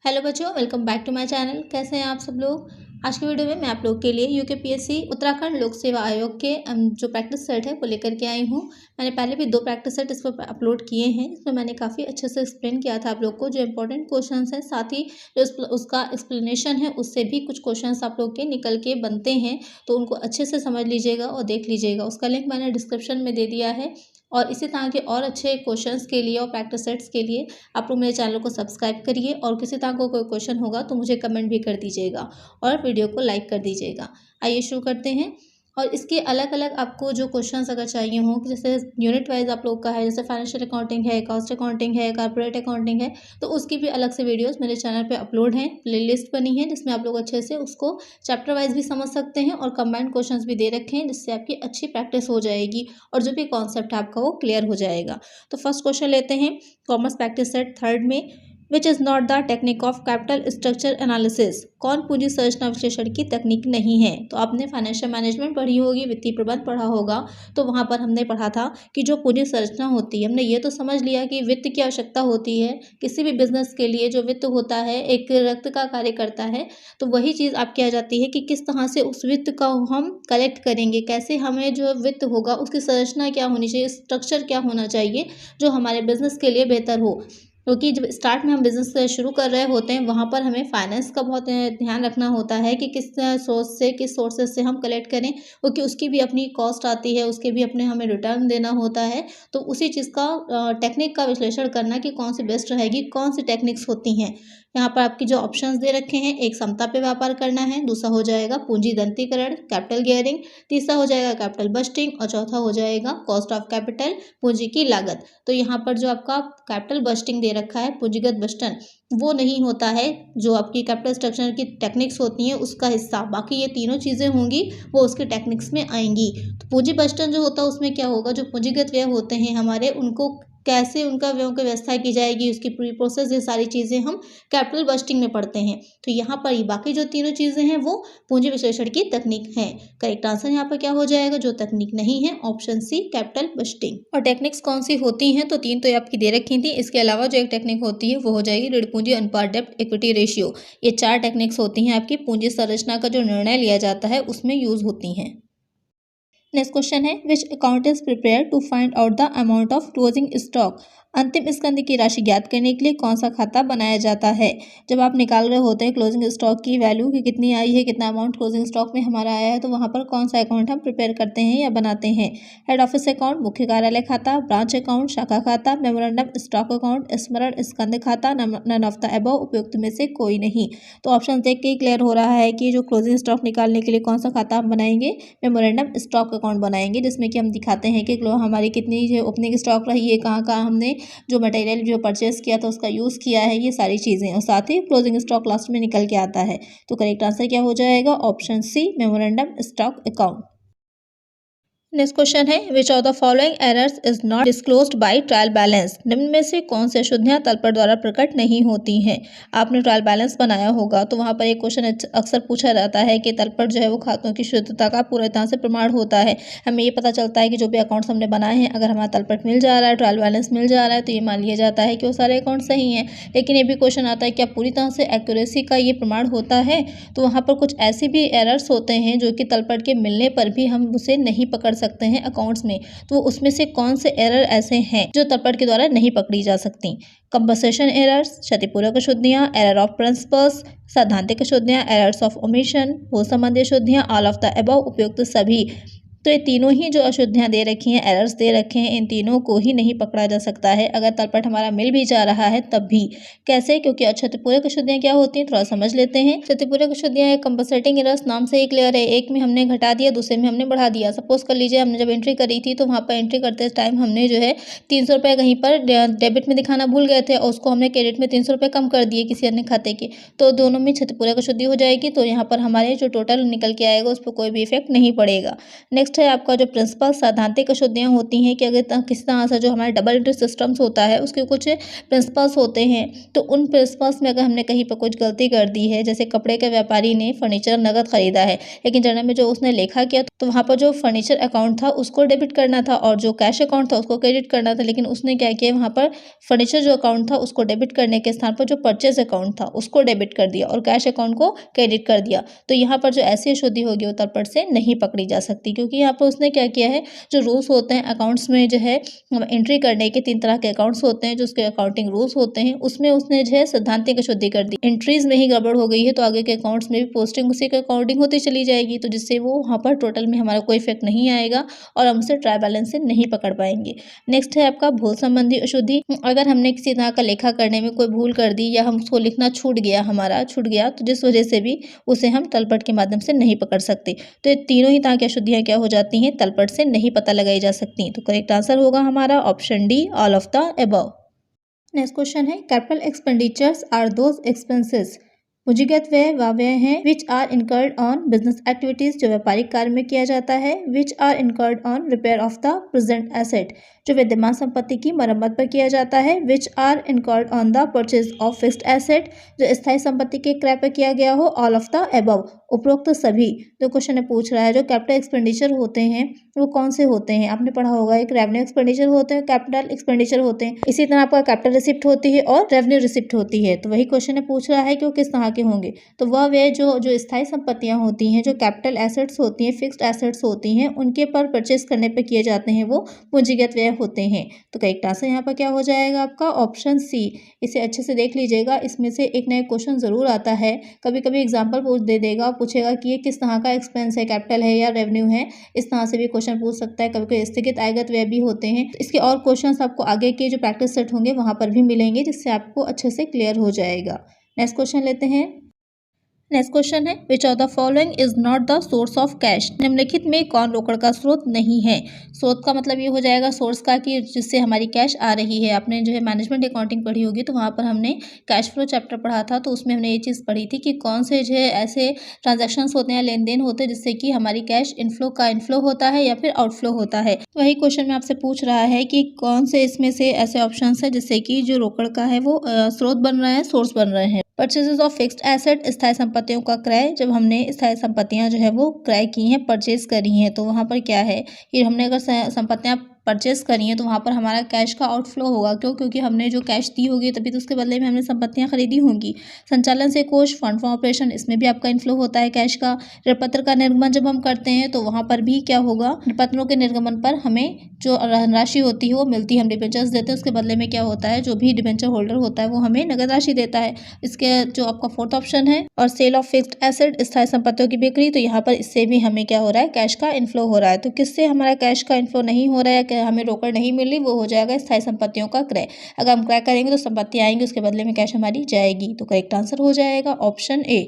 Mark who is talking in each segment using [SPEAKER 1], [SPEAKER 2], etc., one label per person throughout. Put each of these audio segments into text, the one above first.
[SPEAKER 1] Hello बच्चों, welcome back to my channel. कैसे हैं आप सब लोग। आज की वीडियो में मैं आप लोग के लिए यूकेपीएससी उत्तराखंड लोक सेवा आयोग के जो प्रैक्टिस सेट है वो लेकर के आई हूँ। मैंने पहले भी 2 प्रैक्टिस सेट इस पर अपलोड किए हैं, इसमें मैंने काफ़ी अच्छे से एक्सप्लेन किया था आप लोग को जो इंपॉर्टेंट क्वेश्चंस हैं, साथ ही जो उसका एक्सप्लेनेशन है उससे भी कुछ क्वेश्चंस आप लोग के निकल के बनते हैं, तो उनको अच्छे से समझ लीजिएगा और देख लीजिएगा। उसका लिंक मैंने डिस्क्रिप्शन में दे दिया है। और इसी तरह के और अच्छे क्वेश्चंस के लिए और प्रैक्टिस सेट्स के लिए आप लोग मेरे चैनल को सब्सक्राइब करिए और किसी तरह का कोई क्वेश्चन होगा तो मुझे कमेंट भी कर दीजिएगा और वीडियो को लाइक कर दीजिएगा। आइए शुरू करते हैं। और इसके अलग अलग आपको जो क्वेश्चंस अगर चाहिए हों, जैसे यूनिट वाइज आप लोग का है, जैसे फाइनेंशियल अकाउंटिंग है, कॉस्ट अकाउंटिंग है, कॉर्पोरेट अकाउंटिंग है, तो उसकी भी अलग से वीडियोस मेरे चैनल पे अपलोड हैं। प्लेलिस्ट बनी है जिसमें आप लोग अच्छे से उसको चैप्टर वाइज भी समझ सकते हैं और कंबाइंड क्वेश्चंस भी दे रखे हैं, जिससे आपकी अच्छी प्रैक्टिस हो जाएगी और जो भी कॉन्सेप्ट है आपका वो क्लियर हो जाएगा। तो फर्स्ट क्वेश्चन लेते हैं कॉमर्स प्रैक्टिस सेट थर्ड में, which is not the technique of capital structure analysis. कौन पूंजी संरचना विश्लेषण की तकनीक नहीं है। तो आपने फाइनेंशियल मैनेजमेंट पढ़ी होगी, वित्तीय प्रबंध पढ़ा होगा, तो वहाँ पर हमने पढ़ा था कि जो पूंजी संरचना होती है, हमने ये तो समझ लिया कि वित्त की आवश्यकता होती है किसी भी बिजनेस के लिए। जो वित्त होता है एक रक्त का कार्य करता है, तो वही चीज़ आपकी आ जाती है कि किस तरह से उस वित्त का हम कलेक्ट करेंगे, कैसे हमें जो वित्त होगा उसकी संरचना क्या होनी चाहिए, स्ट्रक्चर क्या होना चाहिए जो हमारे बिजनेस के लिए बेहतर हो। क्योंकि जब स्टार्ट में हम बिज़नेस शुरू कर रहे होते हैं, वहाँ पर हमें फाइनेंस का बहुत ध्यान रखना होता है कि किस सोर्स से, किस सोर्सेज से हम कलेक्ट करें, क्योंकि उसकी भी अपनी कॉस्ट आती है, उसके भी अपने हमें रिटर्न देना होता है। तो उसी चीज़ का टेक्निक का विश्लेषण करना कि कौन सी बेस्ट रहेगी, कौन सी टेक्निक्स होती हैं। यहाँ पर आपकी जो ऑप्शंस दे रखे हैं, एक समता पे व्यापार करना है, दूसरा हो जाएगा पूंजी दंतीकरण कैपिटल गियरिंग, तीसरा हो जाएगा कैपिटल बस्टिंग और चौथा हो जाएगा कॉस्ट ऑफ कैपिटल पूंजी की लागत। तो यहाँ पर जो आपका कैपिटल बस्टिंग दे रखा है, पूंजीगत बस्टन, वो नहीं होता है जो आपकी कैपिटल स्ट्रक्चर की टेक्निक्स होती हैं उसका हिस्सा। बाकी ये तीनों चीज़ें होंगी वो उसके टेक्निक्स में आएंगी। तो पूंजी बस्टन जो होता है उसमें क्या होगा, जो पूंजीगत व्यय होते हैं हमारे, उनको कैसे उनका व्ययों की व्यवस्था की जाएगी, उसकी पूरी प्रोसेस, ये सारी चीज़ें हम कैपिटल बस्टिंग में पढ़ते हैं। तो यहाँ पर ये बाकी जो तीनों चीज़ें हैं वो पूंजी विश्लेषण की तकनीक है। करेक्ट आंसर यहाँ पर क्या हो जाएगा, जो तकनीक नहीं है, ऑप्शन सी कैपिटल बस्टिंग। और टेक्निक्स कौन सी होती हैं, तो 3 तो ये आपकी दे रखी थी। इसके अलावा जो एक टेक्निक होती है वो हो जाएगी ऋण पूंजी अनुपात डेब्ट इक्विटी रेशियो। ये 4 टेक्निक्स होती हैं आपकी पूंजी संरचना का जो निर्णय लिया जाता है उसमें यूज होती हैं। नेक्स्ट क्वेश्चन है, which account is prepare to find out the amount of closing stock. अंतिम स्कंद की राशि ज्ञात करने के लिए कौन सा खाता बनाया जाता है। जब आप निकाल रहे होते हैं क्लोजिंग स्टॉक की वैल्यू कि कितनी आई है, कितना अमाउंट क्लोजिंग स्टॉक में हमारा आया है, तो वहाँ पर कौन सा अकाउंट हम प्रिपेयर करते हैं या बनाते हैं। हेड ऑफिस अकाउंट, मुख्य कार्यालय खाता, ब्रांच अकाउंट, शाखा खाता, मेमोरेंडम स्टॉक अकाउंट, स्मरण स्कंद खाता, नन ऑफ द अबव, उपयुक्त में से कोई नहीं। तो ऑप्शन देख के क्लियर हो रहा है कि जो क्लोजिंग स्टॉक निकालने के लिए कौन सा खाता हम बनाएंगे, मेमोरेंडम स्टॉक अकाउंट बनाएंगे, जिसमें कि हम दिखाते हैं कि हमारी कितनी ओपनिंग स्टॉक रही है, कहाँ कहाँ हमने जो मटेरियल जो परचेस किया था उसका यूज़ किया है, ये सारी चीज़ें, और साथ ही क्लोजिंग स्टॉक लास्ट में निकल के आता है। तो करेक्ट आंसर क्या हो जाएगा, option c memorandum stock account. Next question है, which of the following errors is not disclosed by trial balance. निम्न में से कौन से अशुद्धियां तलपट द्वारा प्रकट नहीं होती हैं। आपने ट्रायल बैलेंस बनाया होगा तो वहां पर एक क्वेश्चन अक्सर पूछा जाता है कि तलपट जो है वो खातों की शुद्धता का पूरी तरह से प्रमाण होता है। हमें ये पता चलता है कि जो भी अकाउंट्स हमने बनाए हैं, अगर हमारा तलपट मिल जा रहा है, ट्रायल बैलेंस मिल जा रहा है, तो ये मान लिया जाता है कि वो सारे अकाउंट सही हैं। लेकिन ये भी क्वेश्चन आता है क्या पूरी तरह से एक्यूरेसी का ये प्रमाण होता है। तो वहाँ पर कुछ ऐसे भी एरर्स होते हैं जो कि तलपट के मिलने पर भी हम उसे नहीं पकड़ सकते हैं अकाउंट्स में। तो उसमें से कौन से एरर ऐसे हैं जो तलपट के द्वारा नहीं पकड़ी जा सकती। कंपनसेशन एरर्स, क्षतिपूरक अशुद्धियां, एरर ऑफ प्रिंसिपल्स, सैद्धांतिक अशुद्धियां, एरर्स ऑफ ओमिशन, भू संबंधी अशुद्धियां, ऑल ऑफ द अबव, उपयुक्त सभी। तो ये तीनों ही जो अशुद्धियां दे रखी हैं, एरर्स दे रखे हैं, इन तीनों को ही नहीं पकड़ा जा सकता है अगर तलपट हमारा मिल भी जा रहा है तब भी। कैसे, क्योंकि क्षतिपूरक अशुद्धियां क्या होती हैं, थोड़ा समझ लेते हैं। क्षतिपूरक अशुद्धियां एक कंपनसेटिंग एरर्स नाम से ही क्लियर है। एक में हमने घटा दिया, दूसरे में हमने बढ़ा दिया। सपोज कर लीजिए हमने जब एंट्री करी थी तो वहाँ पर एंट्री करते टाइम हमने जो है 300 रुपये कहीं पर डेबिट में दिखाना भूल गए थे और उसको हमने क्रेडिट में 300 रुपये कम कर दिए किसी अन्य खाते के, तो दोनों में क्षतिपूरक अशुद्धि हो जाएगी। तो यहाँ पर हमारे जो टोटल निकल के आएगा उस पर कोई भी इफेक्ट नहीं पड़ेगा। नेक्स्ट नेक्स्ट है आपका जो प्रिंसिपल सैद्धांतिक अशुद्धियाँ होती हैं कि अगर किसी तरह से जो हमारे डबल एंट्री सिस्टम्स होता है उसके कुछ प्रिंसिपल्स होते हैं, तो उन प्रिंसिपल्स में अगर हमने कहीं पर कुछ गलती कर दी है, जैसे कपड़े के व्यापारी ने फर्नीचर नगद खरीदा है, लेकिन जर्नल में जो उसने लेखा किया तो वहाँ पर जो फर्नीचर अकाउंट था उसको डेबिट करना था और जो कैश अकाउंट था उसको क्रेडिट करना था, लेकिन उसने क्या किया वहाँ पर फर्नीचर जो अकाउंट था उसको डेबिट करने के स्थान पर जो परचेज अकाउंट था उसको डेबिट कर दिया और कैश अकाउंट को क्रेडिट कर दिया। तो यहाँ पर जो ऐसी अशुद्धि होगी वो तलपट से नहीं पकड़ी जा सकती, क्योंकि यहाँ पर उसने क्या किया है, जो रूल्स होते हैं अकाउंट्स में जो है एंट्री करने के 3 तरह के अकाउंट्स होते हैं, जो उसके अकाउंटिंग रूल्स होते हैं उसमें उसने जो है सैद्धांतिक अशुद्धि कर दी। एंट्रीज में ही गड़बड़ हो गई है तो आगे के अकाउंट्स में भी पोस्टिंग उसी के अकाउंटिंग होती चली जाएगी, तो जिससे वो वहाँ पर टोटल में हमारा कोई इफेक्ट नहीं आएगा और हम उसे ट्रायल बैलेंस से नहीं पकड़ पाएंगे। नेक्स्ट है आपका भूल संबंधी अशुद्धि। अगर हमने किसी तरह का लेखा करने में कोई भूल कर दी या हम उसको लिखना छूट गया तो जिस वजह से भी उसे हम तलपट के माध्यम से नहीं पकड़ सकते। तो ये तीनों ही तरह की अशुद्धियाँ क्या हो जाती हैं, तलपट से नहीं पता लगाई जा सकती। तो करेक्ट आंसर होगा हमारा option D, all of the above. Next question है capital expenditures are those expenses, पूंजीगत व्यय वह व्यय हैं which are incurred on business activities, जो व्यापारिक कार्य में किया जाता है, which are incurred on repair of the present asset, जो विद्यमान संपत्ति की मरम्मत पर किया जाता है, which are incurred on the purchase of fixed asset, जो स्थायी संपत्ति के क्रय पर किया गया हो, ऑल ऑफ द अबव, उपरोक्त सभी। तो क्वेश्चन पूछ रहा है जो कैपिटल एक्सपेंडिचर होते हैं वो कौन से होते हैं, आपने पढ़ा होगा एक रेवेन्यू एक्सपेंडिचर होते हैं, कैपिटल एक्सपेंडिचर होते हैं, इसी तरह आपका कैपिटल रिसिप्ट होती है और रेवेन्यू रिसिप्ट होती है। तो वही क्वेश्चन पूछ रहा है कि वो किस तरह के होंगे। तो वह व्यय जो स्थायी संपत्तियां होती हैं, जो कैपिटल एसेट्स होती हैं, फिक्स्ड एसेट्स होती हैं, उनके पर परचेस करने पर किए जाते हैं वो पूंजीगत व्यय होते हैं। तो करेक्ट आंसर यहाँ पर क्या हो जाएगा आपका ऑप्शन सी। इसे अच्छे से देख लीजिएगा, इसमें से एक नया क्वेश्चन जरूर आता है, कभी कभी एग्जाम्पल दे देगा, पूछेगा कि ये किस तरह का एक्सपेंस है, कैपिटल है या रेवेन्यू है, इस तरह से भी क्वेश्चन पूछ सकता है। कभी कभी स्थगित आयगत व्यय भी होते हैं। इसके और क्वेश्चंस आपको आगे के जो प्रैक्टिस सेट होंगे वहां पर भी मिलेंगे, जिससे आपको अच्छे से क्लियर हो जाएगा। नेक्स्ट क्वेश्चन लेते हैं। नेक्स्ट क्वेश्चन है which of the following is not the source of cash, निम्नलिखित में कौन रोकड़ का स्रोत नहीं है। स्रोत का मतलब ये हो जाएगा सोर्स का कि जिससे हमारी कैश आ रही है। आपने जो है मैनेजमेंट अकाउंटिंग पढ़ी होगी तो वहाँ पर हमने कैश फ्लो चैप्टर पढ़ा था, तो उसमें हमने ये चीज़ पढ़ी थी कि कौन से जो है ऐसे ट्रांजेक्शन्स होते हैं, लेन देन होते हैं जिससे कि हमारी कैश इनफ्लो होता है या फिर आउटफ्लो होता है। वही क्वेश्चन में आपसे पूछ रहा है कि कौन से इसमें से ऐसे ऑप्शन है जिससे कि जो रोकड़ का है वो स्रोत बन रहा है, सोर्स बन रहे हैं। परचेजेस ऑफ फिक्स्ड एसेट, स्थायी संपत्तियों का क्रय, जब हमने स्थायी संपत्तियां जो है वो क्रय की हैं, परचेज करी हैं, तो वहाँ पर क्या है कि हमने अगर संपत्तियां परचेस करी हैं तो वहाँ पर हमारा कैश का आउटफ्लो होगा। क्यों? क्योंकि हमने जो कैश दी होगी तभी तो उसके बदले में हमने संपत्तियां खरीदी होंगी। संचालन से कोष, फंड फॉर ऑपरेशन, इसमें भी आपका इनफ्लो होता है कैश का। ऋणपत्र का निर्गमन जब हम करते हैं तो वहाँ पर भी क्या होगा, ऋणपत्रों के निर्गमन पर हमें जो राशि होती है वो मिलती है, हम डिबेंचर्स देते हैं, उसके बदले में क्या होता है, जो भी डिबेंचर होल्डर होता है वो हमें नगद राशि देता है। इसके जो आपका फोर्थ ऑप्शन है और सेल ऑफ फिक्स्ड एसेट, स्थायी संपत्तियों की बिक्री, तो यहाँ पर इससे भी हमें क्या हो रहा है, कैश का इनफ्लो हो रहा है। तो किससे हमारा कैश का इनफ्लो नहीं हो रहा है, हमें रोकड़ नहीं मिल रही, वो हो जाएगा स्थायी संपत्तियों का क्रय। अगर हम क्रय करेंगे तो संपत्ति आएंगी, उसके बदले में कैश हमारी जाएगी। तो करेक्ट आंसर हो जाएगा ऑप्शन ए।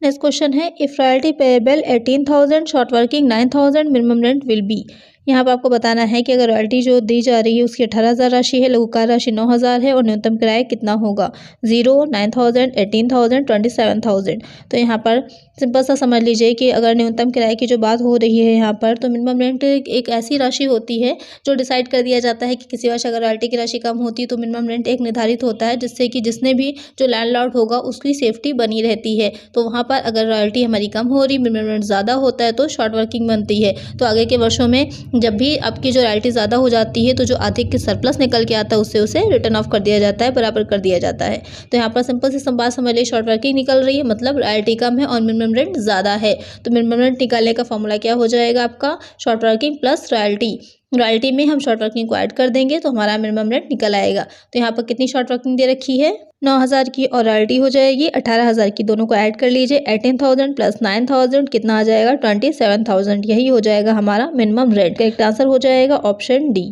[SPEAKER 1] नेक्स्ट क्वेश्चन है if royalty payable 18,000, short working 9,000, minimum rent will be. यहाँ पर आपको बताना है कि अगर रॉयल्टी जो दी जा रही है उसकी 18,000 राशि है, लघुकार राशि 9,000 है और न्यूनतम किराया कितना होगा, 0, 9,000, 18,000, 27,000। तो यहाँ पर सिंपल सा समझ लीजिए कि अगर न्यूनतम किराए की जो बात हो रही है यहाँ पर, तो मिनिमम रेंट एक ऐसी राशि होती है जो डिसाइड कर दिया जाता है कि किसी वर्ष अगर रॉयल्टी की राशि कम होती है तो मिनिमम रेंट एक निर्धारित होता है, जिससे कि जिसने भी जो लैंडलॉर्ड होगा उसकी सेफ्टी बनी रहती है। तो वहाँ पर अगर रॉयल्टी हमारी कम हो रही, मिनिमम रेंट ज़्यादा होता है तो शॉर्ट वर्किंग बनती है। तो आगे के वर्षों में जब भी आपकी जो रॉयल्टी ज़्यादा हो जाती है तो जो आर्थिक की सरप्लस निकल के आता है उससे उसे रिटर्न ऑफ कर दिया जाता है, बराबर कर दिया जाता है। तो यहाँ पर सिंपल सी बात समझ ली, शॉर्ट वर्किंग निकल रही है मतलब रॉयल्टी कम है और मिनिमम रेंट ज़्यादा है। तो मिनिमम रेंट निकालने का फॉर्मूला क्या हो जाएगा आपका, short working plus royalty. Royalty में हम शॉर्ट वर्किंग को ऐड कर देंगे तो हमारा मिनिमम रेंट निकल आएगा। तो यहाँ पर कितनी शॉर्ट वर्किंग दे रखी है, 9,000 की, और रॉयल्टी हो जाएगी 18,000 की। दोनों को ऐड कर लीजिए, 18,000 प्लस 9,000 कितना आ जाएगा, 27,000। यही हो जाएगा हमारा मिनिमम रेंट। करेक्ट आंसर हो जाएगा ऑप्शन डी।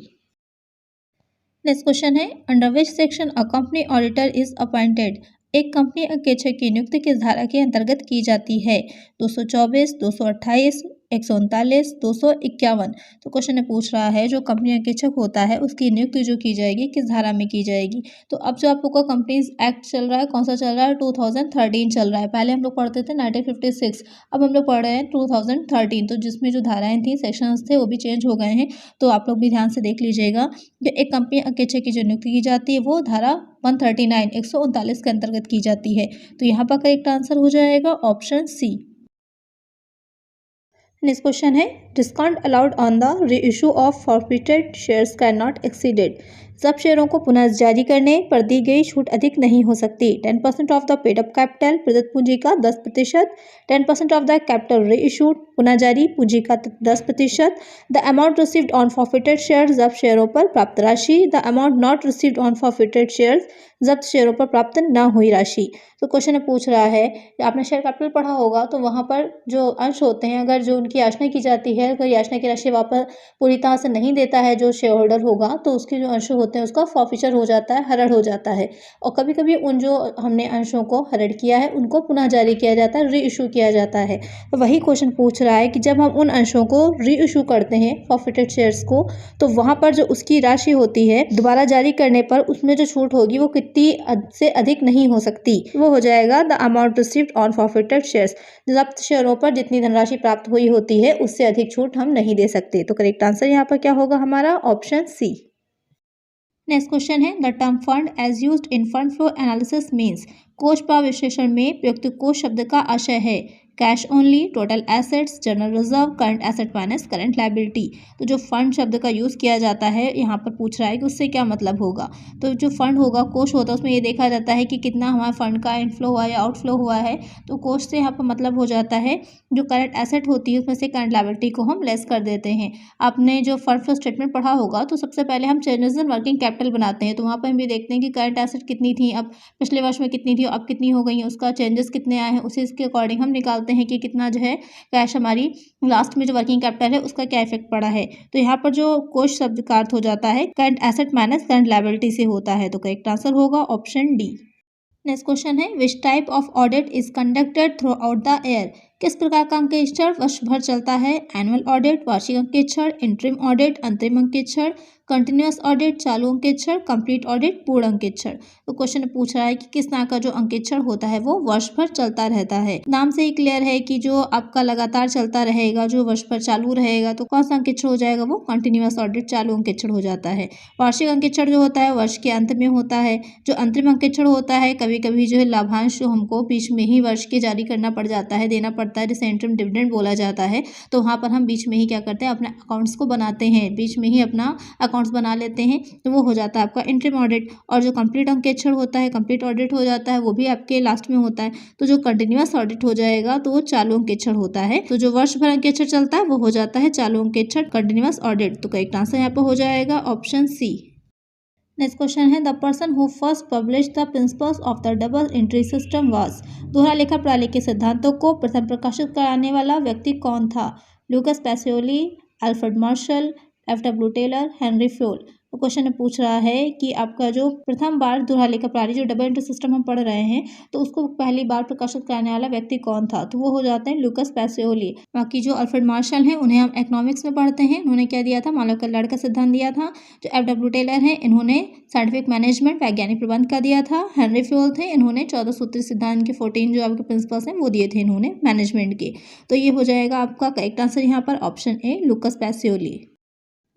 [SPEAKER 1] नेक्स्ट क्वेश्चन है under which section a company auditor is appointed. एक कंपनी अंकेक्षक की नियुक्ति किस धारा के अंतर्गत की जाती है, 224, 228, 139, 251। तो क्वेश्चन में पूछ रहा है जो कंपनी अंकेक्षक होता है उसकी नियुक्ति जो की जाएगी किस धारा में की जाएगी। तो अब जो आप लोग का कंपनीज एक्ट चल रहा है कौन सा चल रहा है, 2013 चल रहा है। पहले हम लोग पढ़ते थे 1956, अब हम लोग पढ़ रहे हैं 2013। तो जिसमें जो धाराएं थी, सेक्शंस थे, वो भी चेंज हो गए हैं। तो आप लोग भी ध्यान से देख लीजिएगा कि एक कंपनी अंकेक्षक की जो नियुक्ति की जाती है वो धारा 139 139 के अंतर्गत की जाती है। तो यहाँ पर करेक्ट आंसर हो जाएगा ऑप्शन सी। नेक्स्ट क्वेश्चन है discount allowed on the reissue of forfeited shares can not exceeded. सब शेयरों को पुनः जारी करने पर दी गई छूट अधिक नहीं हो सकती। 10% of the paid up capital, प्रदत्त पूंजी का 10%, 10% ऑफ द कैपिटल रीइश्यूड, पुनः जारी पूंजी का 10%, the amount received on forfeited shares, जब्त शेयरों पर प्राप्त राशि, the amount not received on forfeited shares, जब्त शेयरों पर प्राप्त न हुई राशि। तो क्वेश्चन में पूछ रहा है, आपने शेयर कैपिटल पढ़ा होगा तो वहाँ पर जो अंश होते हैं, अगर जो उनकी याचना की जाती है, अगर याचना की राशि वापस पूरी तरह से नहीं देता है जो शेयर होल्डर होगा, तो उसके जो अंश होते हैं उसका फॉरफिचर हो जाता है, हरण हो जाता है। और कभी कभी उन जो हमने अंशों को हरण किया है उनको पुनः जारी किया जाता है, री इशू किया जाता है। तो वही क्वेश्चन पूछ रहा है कि जब हम उन अंशों को री इशू करते हैं फॉरफिटेड शेयर्स को, तो वहाँ पर जो उसकी राशि होती है दोबारा जारी करने पर उसमें जो छूट होगी वो कितनी से अधिक नहीं हो सकती। वो हो जाएगा the amount received on forfeited shares. जब्त शेयरों पर जितनी धनराशि प्राप्त हुई होती है उससे अधिक छूट हम नहीं दे सकते। तो करेक्ट आंसर यहाँ पर क्या होगा हमारा, ऑप्शन सी। नेक्स्ट क्वेश्चन है the term fund as used in fund flow analysis means. कोष प्रवाह विश्लेषण में प्रयुक्त कोष शब्द का आशय है cash only, total assets, general reserve, current asset minus current liability. तो जो फंड शब्द का यूज़ किया जाता है यहाँ पर पूछ रहा है कि उससे क्या मतलब होगा। तो जो फंड होगा, कोष होता है, उसमें ये देखा जाता है कि कितना हमारा फंड का इनफ्लो हुआ है या आउटफ्लो हुआ है। तो कोष से यहाँ पर मतलब हो जाता है जो करंट एसेट होती है उसमें से करंट लायबिलिटी को हम लेस कर देते हैं। आपने जो फंड फ्लो स्टेटमेंट पढ़ा होगा तो सबसे पहले हम चेंजेस इन वर्किंग कैपिटल बनाते हैं। तो वहाँ पर हम ये देखते हैं कि करंट एसेट कितनी थी, अब पिछले वर्ष में कितनी थी, अब कितनी हो गई है, उसका चेंजेस कितने आए हैं, उसी के अकॉर्डिंग हम निकालते हैं कि कितना जो है कैश हमारी लास्ट में जो वर्किंग कैपिटल है उसका क्या इफेक्ट पड़ा है। तो यहाँ पर जो कोष शब्द का अर्थ हो जाता है current asset minus current liability से होता है। तो करेक्ट आंसर होगा ऑप्शन डी। नेक्स्ट क्वेश्चन है which type of audit is conducted through out the year. किस प्रकार का अंकेक्षण वर्ष भर चलता है। एनुअल ऑडिट, वार्षिक अंकेक्षण, इंटरिम ऑडिट, अंतरिम अंकेक्षण, कंटिन्यूअस ऑडिट, चालू अंकेक्षण, कंप्लीट ऑडिट, पूर्ण अंकेक्षण। तो क्वेश्चन पूछ रहा है कि किस तरह का जो अंकेक्षण होता है वो वर्ष भर चलता रहता है। नाम से ही क्लियर है कि जो आपका लगातार चलता रहेगा, जो वर्ष भर चालू रहेगा, तो कौन सा अंकेक्षण हो जाएगा, वो कंटिन्यूअस ऑडिट, चालू अंकेक्षण हो जाता है। वार्षिक अंकेक्षण जो होता है वर्ष के अंत में होता है। जो अंतरिम अंकेक्षण होता है कभी कभी जो है लाभांश जो हमको बीच में ही वर्ष के जारी करना पड़ जाता है, देना पड़ता है, जिसे इंटरिम डिविडेंड बोला जाता है। तो वहाँ पर हम बीच में ही क्या करते हैं, अपने अकाउंट्स को बनाते हैं, बीच में ही अपना अकाउंट्स बना लेते हैं। तो वो हो जाता है आपका इंटरिम ऑडिट। और जो कंप्लीट अंकेक्षण होता है, कंप्लीट ऑडिट हो जाता है, वो भी आपके लास्ट में होता है। तो जो कंटिन्यूअस ऑडिट हो जाएगा तो वो चालू अंकेक्षण होता है। तो जो वर्ष भर अंकेक्षण चलता है वो हो जाता है चालू अंकेक्षण, कंटिन्यूअस ऑडिट। तो करेक्ट आंसर यहाँ पर हो जाएगा ऑप्शन सी। नेक्स्ट क्वेश्चन है the person who first publish the principles of the double entry system was. दोहरा लेखा प्रणाली के सिद्धांतों को प्रथम प्रकाशित कराने वाला व्यक्ति कौन था। Lucas Pacioli, Alfred Marshall, F W. Taylor, Henry Fayol. तो क्वेश्चन में पूछ रहा है कि आपका जो प्रथम बार दोहरा लेखा प्रणाली जो डबल एंट्री सिस्टम हम पढ़ रहे हैं तो उसको पहली बार प्रकाशित कराने वाला व्यक्ति कौन था। तो वो हो जाते हैं लुकास पैसिओली। बाकी जो अल्फ्रेड मार्शल हैं उन्हें हम इकोनॉमिक्स में पढ़ते हैं, उन्होंने क्या दिया था, मानव कल्याण का सिद्धांत दिया था। जो एफ.डब्ल्यू. टेलर हैं इन्होंने साइंटिफिक मैनेजमेंट, वैज्ञानिक प्रबंध का दिया था। हेनरी फ्योल थे, इन्होंने 14 सूत्री सिद्धांत के 14 जो आपके प्रिंसिपल्स हैं वो दिए थे इन्होंने मैनेजमेंट के। तो ये हो जाएगा आपका करेक्ट आंसर यहाँ पर option A, Lucas Pacioli.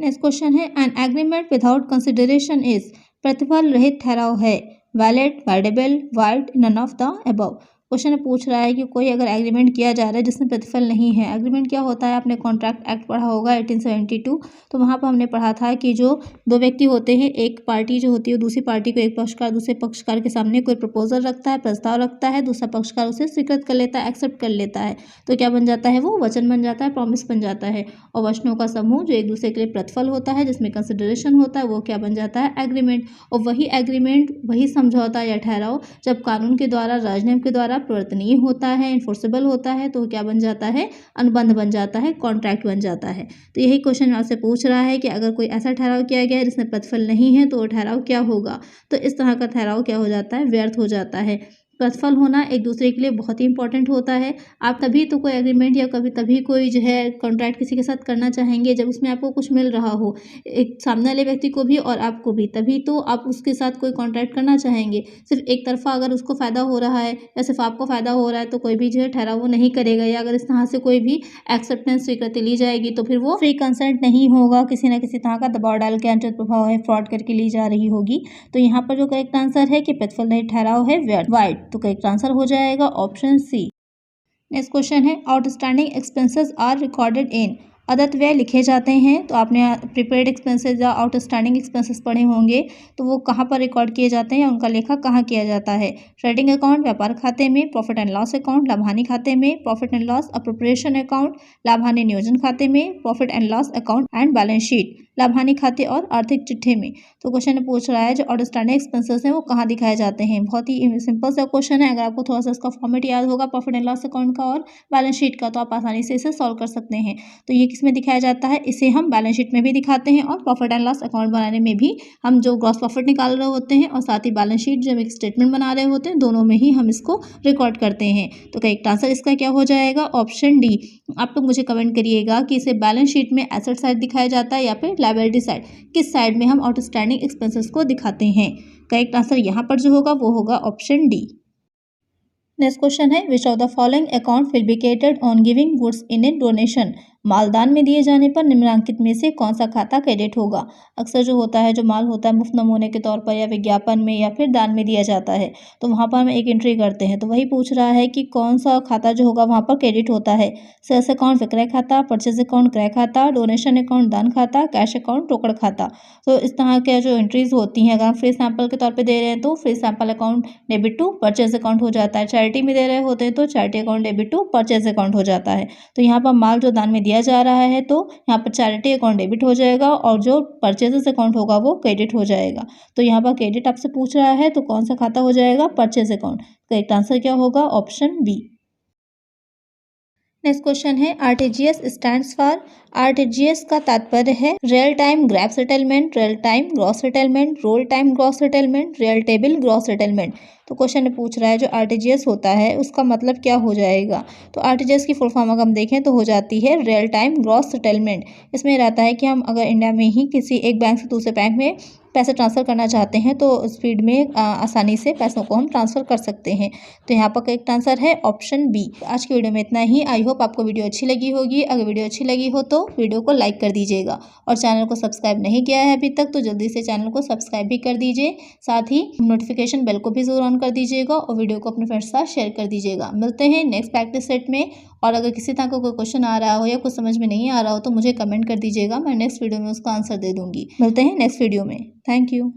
[SPEAKER 1] Next question है an agreement without consideration is. प्रतिफल रहित ठहराव है valid, voidable, void, none of the above. क्वेश्चन में पूछ रहा है कि कोई अगर एग्रीमेंट किया जा रहा है जिसमें प्रतिफल नहीं है। एग्रीमेंट क्या होता है, आपने कॉन्ट्रैक्ट एक्ट पढ़ा होगा 1872। तो वहाँ पर हमने पढ़ा था कि जो दो व्यक्ति होते हैं, एक पार्टी जो होती है दूसरी पार्टी को, एक पक्षकार दूसरे पक्षकार के सामने कोई प्रपोजल रखता है, प्रस्ताव रखता है, दूसरा पक्षकार उसे स्वीकृत कर लेता है, एक्सेप्ट कर लेता है। तो क्या बन जाता है, वो वचन बन जाता है, प्रॉमिस बन जाता है। और वचनों का समूह जो एक दूसरे के लिए प्रतिफल होता है जिसमें कंसिडरेशन होता है वो क्या बन जाता है, एग्रीमेंट। और वही एग्रीमेंट, वही समझौता या ठहराव जब कानून के द्वारा, राजनियम के द्वारा परिवर्तनीय होता है, इन्फोर्सेबल होता है, तो क्या बन जाता है, अनुबंध बन जाता है, कॉन्ट्रैक्ट बन जाता है। तो यही क्वेश्चन आपसे पूछ रहा है कि अगर कोई ऐसा ठहराव किया गया है जिसमें प्रतिफल नहीं है तो वो ठहराव क्या होगा। तो इस तरह का ठहराव क्या हो जाता है, व्यर्थ हो जाता है। प्रतिफल होना एक दूसरे के लिए बहुत ही इंपॉर्टेंट होता है। आप तभी तो कोई एग्रीमेंट या कभी तभी कोई जो है कॉन्ट्रैक्ट किसी के साथ करना चाहेंगे जब उसमें आपको कुछ मिल रहा हो, एक सामने वाले व्यक्ति को भी और आपको भी, तभी तो आप उसके साथ कोई कॉन्ट्रैक्ट करना चाहेंगे। सिर्फ एक तरफ़ा अगर उसको फ़ायदा हो रहा है या सिर्फ आपको फ़ायदा हो रहा है तो कोई भी जो है ठहराव वो नहीं करेगा, या अगर इस तरह से कोई भी एक्सेप्टेंस स्वीकृति ली जाएगी तो फिर वो फ्री कंसेंट नहीं होगा, किसी न किसी तरह का दबाव डाल के अनुचित प्रभाव है फ्रॉड करके ली जा रही होगी। तो यहाँ पर जो करेक्ट आंसर है कि प्रतिफल रहित ठहराव है वाइड, तो करेक्ट आंसर हो जाएगा ऑप्शन सी। नेक्स्ट क्वेश्चन है outstanding expenses are recorded in, अदत्त व्यय लिखे जाते हैं। तो आपने प्रीपेड एक्सपेंसेस या आउटस्टैंडिंग एक्सपेंसेस पढ़े होंगे, तो वो कहाँ पर रिकॉर्ड किए जाते हैं या उनका लेखा कहाँ किया जाता है। ट्रेडिंग अकाउंट व्यापार खाते में, प्रॉफिट एंड लॉस अकाउंट लाभानी खाते में, profit and loss appropriation account लाभानी नियोजन खाते में, profit and loss account and balance sheet लाभानी खाते और आर्थिक चिट्ठे में। तो क्वेश्चन पूछ रहा है जो आउटस्टैंडिंग एक्सपेंसेस हैं वो कहाँ दिखाए जाते हैं। बहुत ही सिंपल सा क्वेश्चन है, अगर आपको थोड़ा सा इसका फॉर्मेट याद होगा प्रॉफिट एंड लॉस अकाउंट का और बैलेंस शीट का, तो आप आसानी से इसे सॉल्व कर सकते हैं। तो ये किसमें दिखाया जाता है, इसे हम बैलेंस शीट में भी दिखाते हैं और प्रॉफिट एंड लॉस अकाउंट बनाने में भी हम जो ग्रॉस प्रॉफिट निकाल रहे होते हैं और साथ ही बैलेंस शीट जब एक स्टेटमेंट बना रहे होते हैं, दोनों में ही हम इसको रिकॉर्ड करते हैं। तो करेक्ट आंसर इसका क्या हो जाएगा, ऑप्शन डी। आप लोग मुझे कमेंट करिएगा कि इसे बैलेंस शीट में एसेट साइड दिखाया जाता है या फिर लायबिलिटी साइड, किस साइड में हम आउटस्टैंडिंग एक्सपेंसेस को दिखाते हैं। करेक्ट आंसर यहाँ पर जो होगा वो होगा ऑप्शन डी। नेक्स्ट क्वेश्चन है which of the following account will be credited on giving goods in a donation, मालदान में दिए जाने पर निम्नलिखित में से कौन सा खाता क्रेडिट होगा। अक्सर जो होता है, जो माल होता है मुफ्त नमूने के तौर पर या विज्ञापन में या फिर दान में दिया जाता है, तो वहाँ पर हम एक एंट्री करते हैं, तो वही पूछ रहा है कि कौन सा खाता जो होगा वहाँ पर क्रेडिट होता है। सेल्स अकाउंट विक्रय खाता, परचेज अकाउंट क्रय खाता, डोनेशन अकाउंट दान खाता, कैश अकाउंट रोकड़ खाता। तो इस तरह के जो एंट्रीज होती हैं, अगर हम फ्री सैंपल के तौर पर दे रहे हैं तो free sample account debit to purchase account हो जाता है, चैरिटी में दे रहे होते हैं तो charity account debit to purchase account हो जाता है। तो यहाँ पर माल जो दान में दिया जा रहा है तो यहाँ पर चैरिटी अकाउंट डेबिट हो जाएगा और जो परचेजेस अकाउंट होगा वो क्रेडिट हो जाएगा। तो यहाँ पर क्रेडिट आपसे पूछ रहा है तो कौन सा खाता हो जाएगा, परचेज अकाउंट। करेक्ट आंसर क्या होगा, ऑप्शन बी। नेक्स्ट क्वेश्चन है आरटीजीएस स्टैंड्स फॉर, आरटीजीएस का तात्पर्य है real time grab settlement, real time gross settlement, role time gross settlement, real table gross settlement. तो क्वेश्चन पूछ रहा है जो आरटीजीएस होता है उसका मतलब क्या हो जाएगा। तो आरटीजीएस की फुल फॉर्म अगर हम देखें तो हो जाती है रियल टाइम ग्रॉस सेटलमेंट। इसमें रहता है कि हम अगर इंडिया में ही किसी एक बैंक से दूसरे बैंक में पैसे ट्रांसफ़र करना चाहते हैं तो स्पीड में आसानी से पैसों को हम ट्रांसफ़र कर सकते हैं। तो यहाँ पर करेक्ट आंसर है ऑप्शन बी। आज की वीडियो में इतना ही। आई होप आपको वीडियो अच्छी लगी होगी। अगर वीडियो अच्छी लगी हो तो वीडियो को लाइक कर दीजिएगा और चैनल को सब्सक्राइब नहीं किया है अभी तक तो जल्दी से चैनल को सब्सक्राइब भी कर दीजिए। साथ ही नोटिफिकेशन बेल को भी ज़रूर ऑन कर दीजिएगा और वीडियो को अपने फ्रेंड्स के साथ शेयर कर दीजिएगा। मिलते हैं नेक्स्ट प्रैक्टिस सेट में। और अगर किसी तरह का कोई क्वेश्चन आ रहा हो या कुछ समझ में नहीं आ रहा हो तो मुझे कमेंट कर दीजिएगा, मैं नेक्स्ट वीडियो में उसका आंसर दे दूँगी। मिलते हैं नेक्स्ट वीडियो में। Thank you.